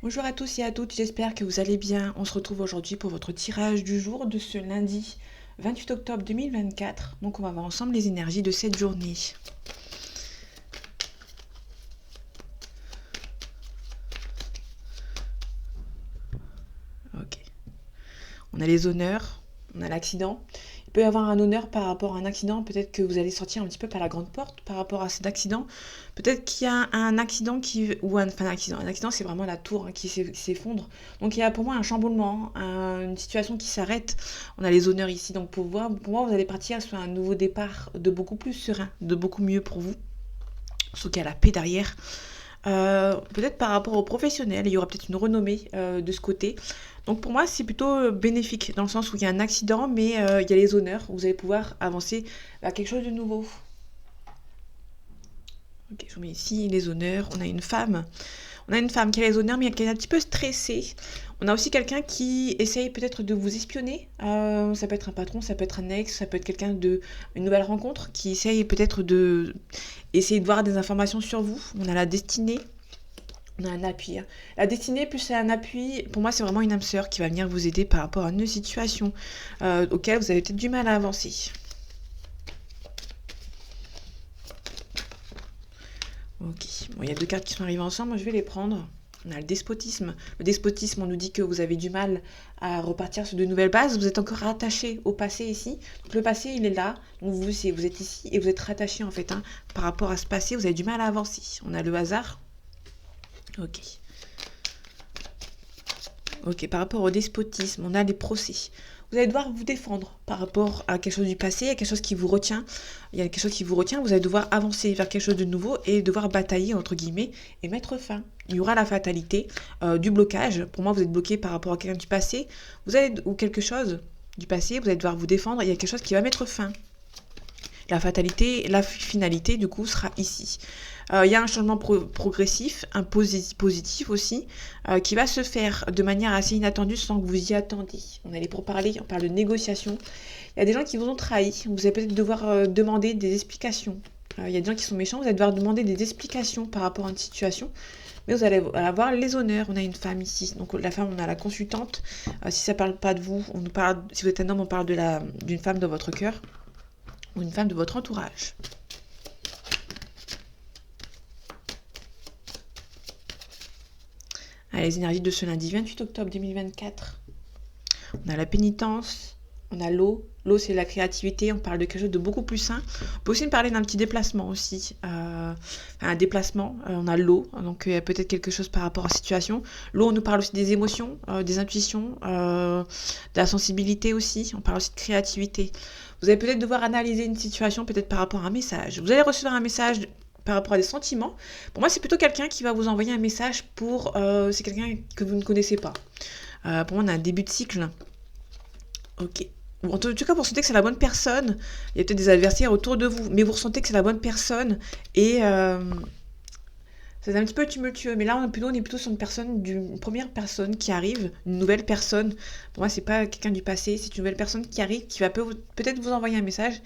Bonjour à tous et à toutes, j'espère que vous allez bien. On se retrouve aujourd'hui pour votre tirage du jour de ce lundi 28 octobre 2024. Donc on va voir ensemble les énergies de cette journée. Ok. On a les honneurs, on a l'accident. Il peut y avoir un honneur par rapport à un accident. Peut-être que vous allez sortir un petit peu par la grande porte par rapport à cet accident. Peut-être qu'il y a un accident qui... Ou un... Enfin, un accident. Un accident, c'est vraiment la tour qui s'effondre. Donc il y a pour moi un chamboulement, une situation qui s'arrête. On a les honneurs ici. Donc pour moi, vous allez partir sur un nouveau départ de beaucoup plus serein, de beaucoup mieux pour vous. Sauf qu'il y a la paix derrière. Peut-être par rapport aux professionnels, il y aura peut-être une renommée de ce côté. Donc pour moi, c'est plutôt bénéfique, dans le sens où il y a un accident, mais il y a les honneurs. Vous allez pouvoir avancer vers quelque chose de nouveau. Ok, je vous mets ici les honneurs. On a une femme. On a une femme qui a les honneurs, mais qui est un petit peu stressée. On a aussi quelqu'un qui essaye peut-être de vous espionner. Ça peut être un patron, ça peut être un ex, ça peut être quelqu'un de une nouvelle rencontre qui essaye peut-être de essayer de voir des informations sur vous. On a la destinée. On a un appui. La destinée plus un appui, pour moi, c'est vraiment une âme sœur qui va venir vous aider par rapport à une situation auquel vous avez peut-être du mal à avancer. Ok. Bon, il y a deux cartes qui sont arrivées ensemble, moi je vais les prendre. On a le despotisme. Le despotisme, on nous dit que vous avez du mal à repartir sur de nouvelles bases. Vous êtes encore rattaché au passé ici. Donc le passé, il est là. Donc vous êtes ici et vous êtes rattaché en fait. Par rapport à ce passé, vous avez du mal à avancer. On a le hasard. Ok. Ok, par rapport au despotisme, on a les procès. Vous allez devoir vous défendre par rapport à quelque chose du passé, à quelque chose qui vous retient. Il y a quelque chose qui vous retient, vous allez devoir avancer vers quelque chose de nouveau et devoir batailler, entre guillemets, et mettre fin. Il y aura la fatalité, du blocage. Pour moi, vous êtes bloqué par rapport à quelqu'un du passé. Ou quelque chose du passé, vous allez devoir vous défendre. Il y a quelque chose qui va mettre fin. La fatalité, la finalité, du coup, sera ici. Il y a un changement progressif, un positif aussi, qui va se faire de manière assez inattendue sans que vous y attendiez. On allait pour parler, on parle de négociation. Il y a des gens qui vous ont trahi. Vous allez peut-être devoir demander des explications. Il y a des gens qui sont méchants, vous allez devoir demander des explications par rapport à une situation. Mais vous allez avoir les honneurs. On a une femme ici. Donc la femme, on a la consultante. Si ça ne parle pas de vous, on nous parle. Si vous êtes un homme, on parle d'une femme dans votre cœur ou une femme de votre entourage. Allez, les énergies de ce lundi 28 octobre 2024. On a la pénitence, on a l'eau. L'eau, c'est la créativité, on parle de quelque chose de beaucoup plus sain. On peut aussi parler d'un petit déplacement aussi. Un déplacement, on a l'eau, donc il y a peut-être quelque chose par rapport à la situation. L'eau, on nous parle aussi des émotions, des intuitions, de la sensibilité aussi. On parle aussi de créativité. Vous allez peut-être devoir analyser une situation, peut-être par rapport à un message. Vous allez recevoir un message par rapport à des sentiments. Pour moi, c'est plutôt quelqu'un qui va vous envoyer un message pour... c'est quelqu'un que vous ne connaissez pas. Pour moi, on a un début de cycle. Ok. En tout cas, vous ressentez que c'est la bonne personne. Il y a peut-être des adversaires autour de vous, mais vous ressentez que c'est la bonne personne. Et c'est un petit peu tumultueux. Mais là, on est plutôt sur une première personne qui arrive, une nouvelle personne. Pour moi, c'est pas quelqu'un du passé, c'est une nouvelle personne qui arrive, qui va peut-être vous envoyer un message.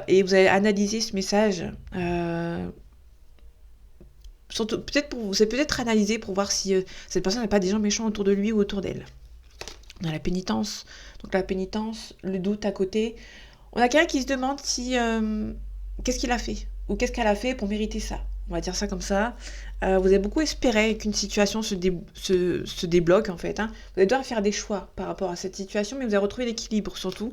Et vous allez analyser ce message. Surtout, vous allez peut-être analyser pour voir si cette personne n'a pas des gens méchants autour de lui ou autour d'elle. On a la pénitence. Donc la pénitence, le doute à côté. On a quelqu'un qui se demande si qu'est-ce qu'il a fait ou qu'est-ce qu'elle a fait pour mériter ça. On va dire ça comme ça. Vous avez beaucoup espéré qu'une situation se débloque en fait. Vous allez devoir faire des choix par rapport à cette situation, mais vous allez retrouver l'équilibre surtout.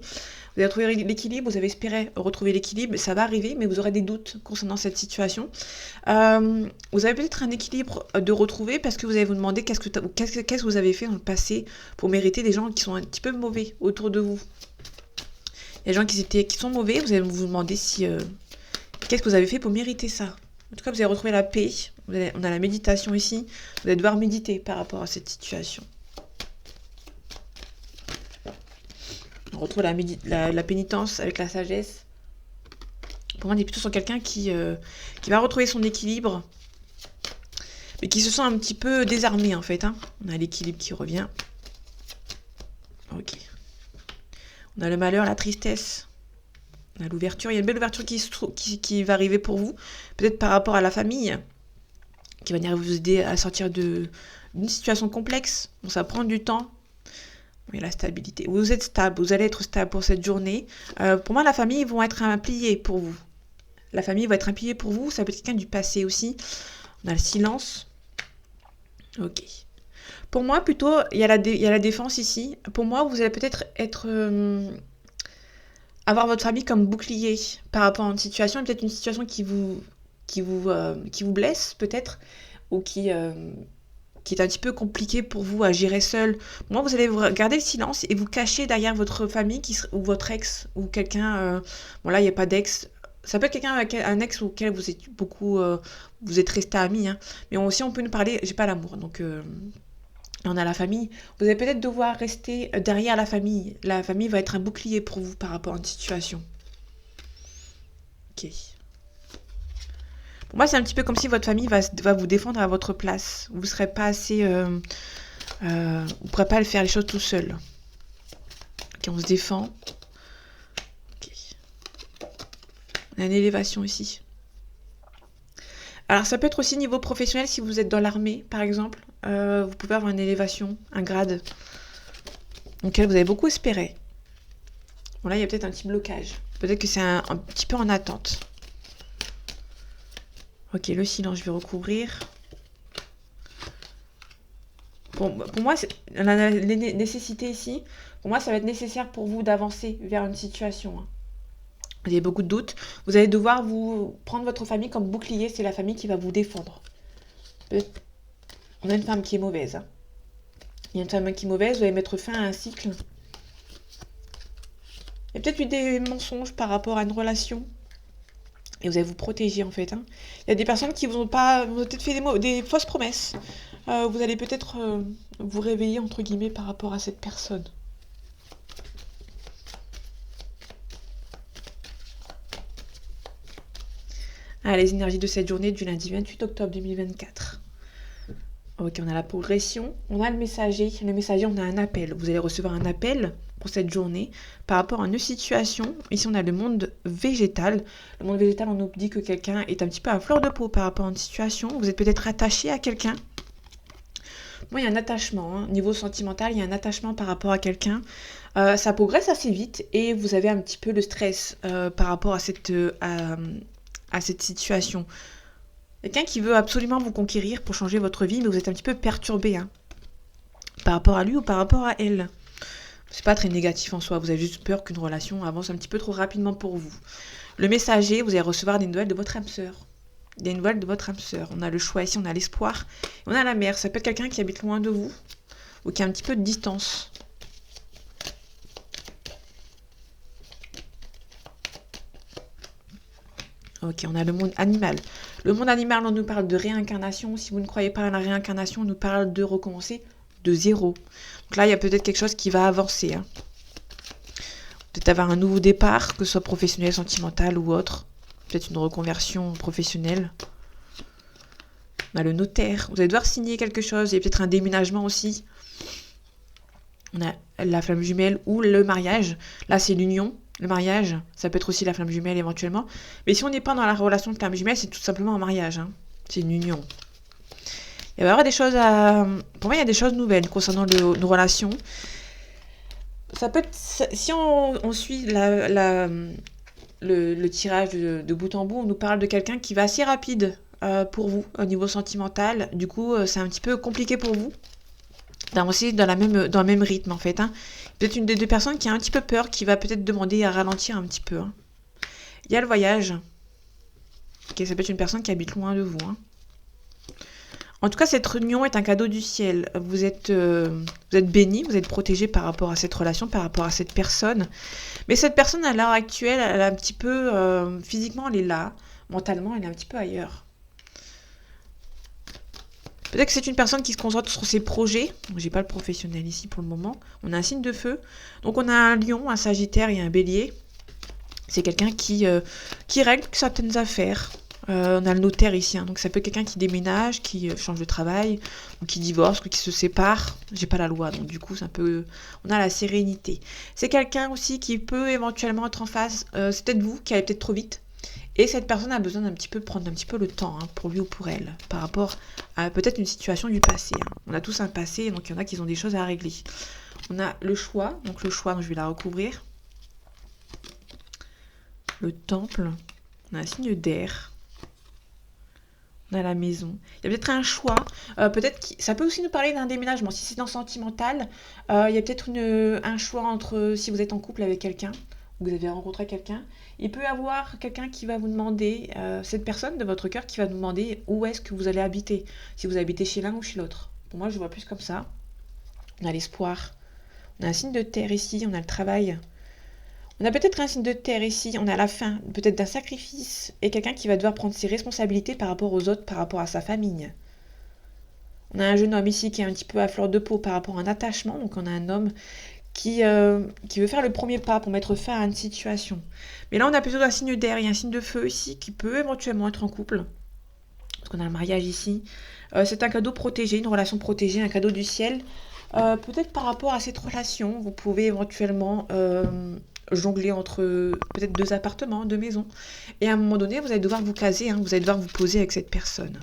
Vous allez retrouver l'équilibre, vous avez espéré retrouver l'équilibre, ça va arriver, mais vous aurez des doutes concernant cette situation. Vous avez peut-être un équilibre de retrouver parce que vous allez vous demander qu'est-ce que vous avez fait dans le passé pour mériter des gens qui sont un petit peu mauvais autour de vous. Il y a des gens qui sont mauvais, vous allez vous demander si qu'est-ce que vous avez fait pour mériter ça. En tout cas, vous allez retrouver la paix. On a la méditation ici. Vous allez devoir méditer par rapport à cette situation. On retrouve la pénitence avec la sagesse. Pour moi, on est plutôt sur quelqu'un qui va retrouver son équilibre, mais qui se sent un petit peu désarmé en fait. On a l'équilibre qui revient. Ok. On a le malheur, la tristesse. On a l'ouverture. Il y a une belle ouverture qui va arriver pour vous. Peut-être par rapport à la famille. qui va venir vous aider à sortir d'une situation complexe. Bon, ça prend du temps. Mais la stabilité. Vous êtes stable, vous allez être stable pour cette journée. Pour moi, la famille, ils vont être un pilier pour vous. La famille va être un pilier pour vous. Ça peut être quelqu'un du passé aussi. On a le silence. Ok. Pour moi, plutôt, il y a la défense ici. Pour moi, vous allez peut-être avoir votre famille comme bouclier par rapport à une situation, et peut-être une situation qui vous blesse, peut-être, ou qui est un petit peu compliquée pour vous à gérer seul. Moi, vous allez garder le silence et vous cacher derrière votre famille ou votre ex, ou quelqu'un... bon, là, il n'y a pas d'ex. Ça peut être quelqu'un avec un ex auquel vous êtes vous êtes resté amis, hein. Mais aussi, on peut nous parler... J'ai pas l'amour, donc... on a la famille. Vous allez peut-être devoir rester derrière la famille. La famille va être un bouclier pour vous par rapport à une situation. Ok. Pour moi, c'est un petit peu comme si votre famille va vous défendre à votre place. Vous ne serez pas assez... vous ne pourrez pas faire les choses tout seul. Ok, on se défend. Ok. On a une élévation ici. Alors, ça peut être aussi niveau professionnel si vous êtes dans l'armée, par exemple. Vous pouvez avoir une élévation, un grade, auquel vous avez beaucoup espéré. Bon, là, il y a peut-être un petit blocage. Peut-être que c'est un petit peu en attente. Ok, le silence, je vais recouvrir. Pour moi, la nécessité ici, pour moi, ça va être nécessaire pour vous d'avancer vers une situation. Hein. Vous avez beaucoup de doutes. Vous allez devoir vous prendre votre famille comme bouclier. C'est la famille qui va vous défendre. On a une femme qui est mauvaise. Hein. Il y a une femme qui est mauvaise, vous allez mettre fin à un cycle. Il y a peut-être eu des mensonges par rapport à une relation. Et vous allez vous protéger en fait. Hein. Il y a des personnes qui vous ont peut-être fait des fausses promesses. Vous allez peut-être vous réveiller entre guillemets par rapport à cette personne. Ah, les énergies de cette journée du lundi 28 octobre 2024. Ok, on a la progression, on a le messager. Le messager, on a un appel. Vous allez recevoir un appel pour cette journée par rapport à une situation. Ici, on a le monde végétal. Le monde végétal, on nous dit que quelqu'un est un petit peu à fleur de peau par rapport à une situation. Vous êtes peut-être attaché à quelqu'un. Moi, il y a un attachement. Hein. Niveau sentimental, il y a un attachement par rapport à quelqu'un. Ça progresse assez vite et vous avez un petit peu le stress par rapport à cette situation. Quelqu'un qui veut absolument vous conquérir pour changer votre vie, mais vous êtes un petit peu perturbé hein, par rapport à lui ou par rapport à elle. C'est pas très négatif en soi, vous avez juste peur qu'une relation avance un petit peu trop rapidement pour vous. Le messager, vous allez recevoir des nouvelles de votre âme sœur. Des nouvelles de votre âme sœur. On a le choix ici, on a l'espoir. On a la mère, ça peut être quelqu'un qui habite loin de vous ou qui a un petit peu de distance. Ok, on a le monde animal. Le monde animal, on nous parle de réincarnation. Si vous ne croyez pas à la réincarnation, on nous parle de recommencer de zéro. Donc là, il y a peut-être quelque chose qui va avancer. Hein. Peut-être avoir un nouveau départ, que ce soit professionnel, sentimental ou autre. Peut-être une reconversion professionnelle. On a le notaire. Vous allez devoir signer quelque chose. Il y a peut-être un déménagement aussi. On a la flamme jumelle ou le mariage. Là, c'est l'union. Le mariage, ça peut être aussi la flamme jumelle éventuellement. Mais si on n'est pas dans la relation de flamme jumelle, c'est tout simplement un mariage. Hein. C'est une union. Il va y avoir des choses à... Pour moi, il y a des choses nouvelles concernant nos relations. Ça peut être... Si on suit le tirage de bout en bout, on nous parle de quelqu'un qui va assez rapide pour vous au niveau sentimental. Du coup, c'est un petit peu compliqué pour vous d'avancer dans le même rythme en fait. Hein. Peut-être une des deux personnes qui a un petit peu peur, qui va peut-être demander à ralentir un petit peu. Hein. Il y a le voyage. Okay, ça peut être une personne qui habite loin de vous. Hein. En tout cas, cette réunion est un cadeau du ciel. Vous êtes béni, vous êtes protégé par rapport à cette relation, par rapport à cette personne. Mais cette personne, à l'heure actuelle, elle est un petit peu... physiquement, elle est là. Mentalement, elle est un petit peu ailleurs. Peut-être que c'est une personne qui se concentre sur ses projets. J'ai pas le professionnel ici pour le moment. On a un signe de feu. Donc on a un lion, un sagittaire et un bélier. C'est quelqu'un qui règle certaines affaires. On a le notaire ici. Hein. Donc ça peut être quelqu'un qui déménage, qui change de travail, ou qui divorce, ou qui se sépare. J'ai pas la loi, donc du coup c'est un peu... On a la sérénité. C'est quelqu'un aussi qui peut éventuellement être en face. C'est peut-être vous qui allez peut-être trop vite. Et cette personne a besoin d'un petit peu prendre un petit peu le temps pour lui ou pour elle, par rapport à peut-être une situation du passé. On a tous un passé, donc il y en a qui ont des choses à régler. On a le choix, donc le choix, je vais la recouvrir. Le temple, on a un signe d'air. On a la maison. Il y a peut-être un choix. Ça peut aussi nous parler d'un déménagement. Si c'est dans sentimental, il y a peut-être un choix entre si vous êtes en couple avec quelqu'un, ou vous avez rencontré quelqu'un. Il peut y avoir quelqu'un qui va vous demander, cette personne de votre cœur qui va vous demander où est-ce que vous allez habiter. Si vous habitez chez l'un ou chez l'autre. Pour moi, je vois plus comme ça. On a l'espoir. On a un signe de terre ici. On a le travail. On a peut-être un signe de terre ici, on a la fin, peut-être d'un sacrifice, et quelqu'un qui va devoir prendre ses responsabilités par rapport aux autres, par rapport à sa famille. On a un jeune homme ici qui est un petit peu à fleur de peau par rapport à un attachement, donc on a un homme qui veut faire le premier pas pour mettre fin à une situation. Mais là on a plutôt un signe d'air et un signe de feu ici qui peut éventuellement être en couple, parce qu'on a le mariage ici. C'est un cadeau protégé, une relation protégée, un cadeau du ciel. Peut-être par rapport à cette relation, vous pouvez éventuellement jongler entre peut-être 2 appartements, 2 maisons. Et à un moment donné, vous allez devoir vous caser, vous allez devoir vous poser avec cette personne.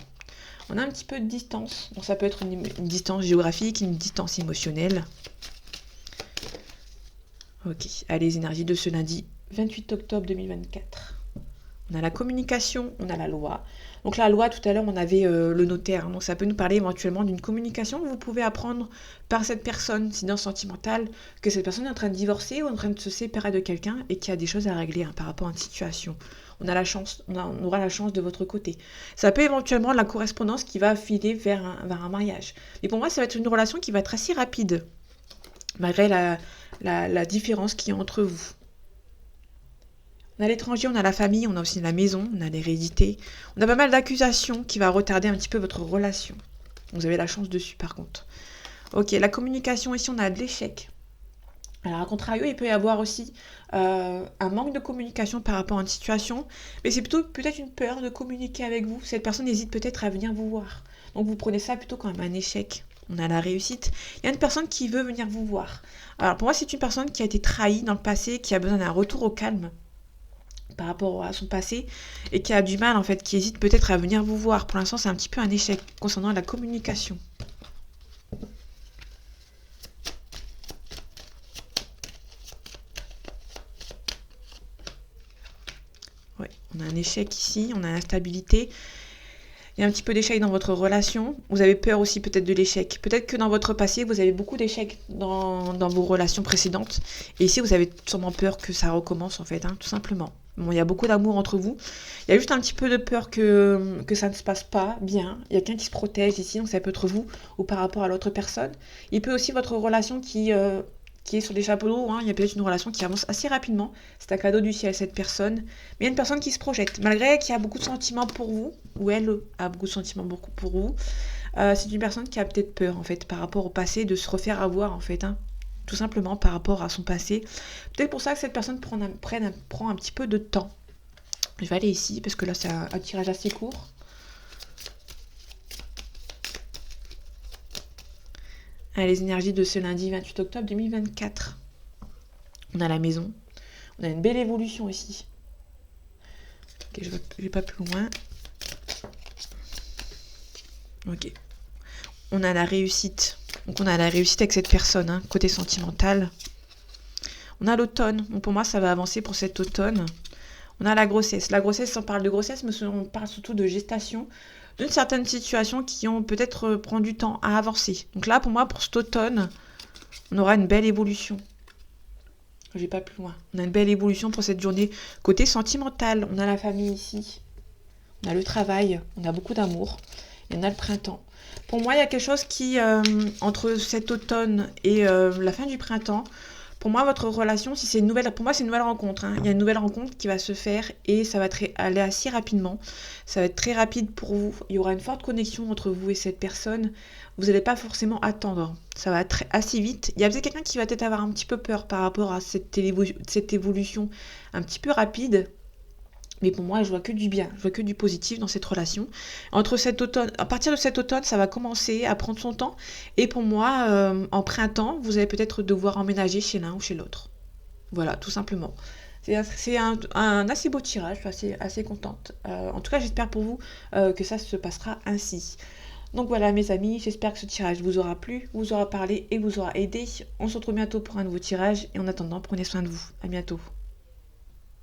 On a un petit peu de distance. Donc ça peut être une distance géographique, une distance émotionnelle. Ok, allez, les énergies de ce lundi 28 octobre 2024. On a la communication, on a la loi. Donc la loi, tout à l'heure, on avait le notaire. Donc ça peut nous parler éventuellement d'une communication que vous pouvez apprendre par cette personne, si dans le sentimental, que cette personne est en train de divorcer ou en train de se séparer de quelqu'un et qu'il y a des choses à régler par rapport à une situation. On aura la chance de votre côté. Ça peut éventuellement la correspondance qui va filer vers un mariage. Mais pour moi, ça va être une relation qui va être assez rapide, malgré la différence qu'il y a entre vous. On a l'étranger, on a la famille, on a aussi la maison, on a l'hérédité. On a pas mal d'accusations qui va retarder un petit peu votre relation. Vous avez la chance dessus par contre. Ok, la communication ici, on a de l'échec. Alors, à contrario, il peut y avoir aussi un manque de communication par rapport à une situation, mais c'est plutôt peut-être une peur de communiquer avec vous. Cette personne hésite peut-être à venir vous voir. Donc, vous prenez ça plutôt comme un échec. On a la réussite. Il y a une personne qui veut venir vous voir. Alors, pour moi, c'est une personne qui a été trahie dans le passé, qui a besoin d'un retour au calme par rapport à son passé et qui a du mal en fait, qui hésite peut-être à venir vous voir. Pour l'instant, c'est un petit peu un échec concernant la communication. Ouais, on a un échec ici, on a l'instabilité. Il y a un petit peu d'échec dans votre relation. Vous avez peur aussi peut-être de l'échec. Peut-être que dans votre passé, vous avez beaucoup d'échecs dans vos relations précédentes. Et ici, vous avez sûrement peur que ça recommence en fait, tout simplement. Bon, il y a beaucoup d'amour entre vous. Il y a juste un petit peu de peur que ça ne se passe pas bien. Il y a quelqu'un qui se protège ici, donc ça peut être vous ou par rapport à l'autre personne. Il peut aussi votre relation qui est sur des chapeaux d'eau. Il y a peut-être une relation qui avance assez rapidement. C'est un cadeau du ciel à cette personne. Mais il y a une personne qui se projette. Malgré qu'il y a beaucoup de sentiments pour vous, ou elle a beaucoup de sentiments pour vous, c'est une personne qui a peut-être peur en fait par rapport au passé de se refaire avoir en fait. Tout simplement par rapport à son passé. Peut-être pour ça que cette personne prend un petit peu de temps. Je vais aller ici, parce que là, c'est un tirage assez court. Allez, les énergies de ce lundi 28 octobre 2024. On a la maison. On a une belle évolution ici. Ok, je vais pas plus loin. Ok. On a la réussite. Donc on a la réussite avec cette personne, côté sentimental. On a l'automne. Donc pour moi, ça va avancer pour cet automne. On a la grossesse. La grossesse, on parle de grossesse, mais on parle surtout de gestation, d'une certaine situation qui ont peut-être prend du temps à avancer. Donc là, pour moi, pour cet automne, on aura une belle évolution. Je vais pas plus loin. On a une belle évolution pour cette journée. Côté sentimental, on a la famille ici. On a le travail. On a beaucoup d'amour. Et on a le printemps. Pour moi, il y a quelque chose qui, entre cet automne et la fin du printemps, pour moi, votre relation, si c'est une nouvelle, pour moi, c'est une nouvelle rencontre. Il y a une nouvelle rencontre qui va se faire et ça va aller assez rapidement. Ça va être très rapide pour vous. Il y aura une forte connexion entre vous et cette personne. Vous n'allez pas forcément attendre. Ça va être assez vite. Il y a peut-être quelqu'un qui va peut-être avoir un petit peu peur par rapport à cette évolution un petit peu rapide. Mais pour moi, je vois que du bien, je vois que du positif dans cette relation. Entre cet automne, à partir de cet automne, ça va commencer à prendre son temps. Et pour moi, en printemps, vous allez peut-être devoir emménager chez l'un ou chez l'autre. Voilà, tout simplement. C'est un assez beau tirage, je suis assez contente. En tout cas, j'espère pour vous que ça se passera ainsi. Donc voilà mes amis, j'espère que ce tirage vous aura plu, vous aura parlé et vous aura aidé. On se retrouve bientôt pour un nouveau tirage et en attendant, prenez soin de vous. À bientôt.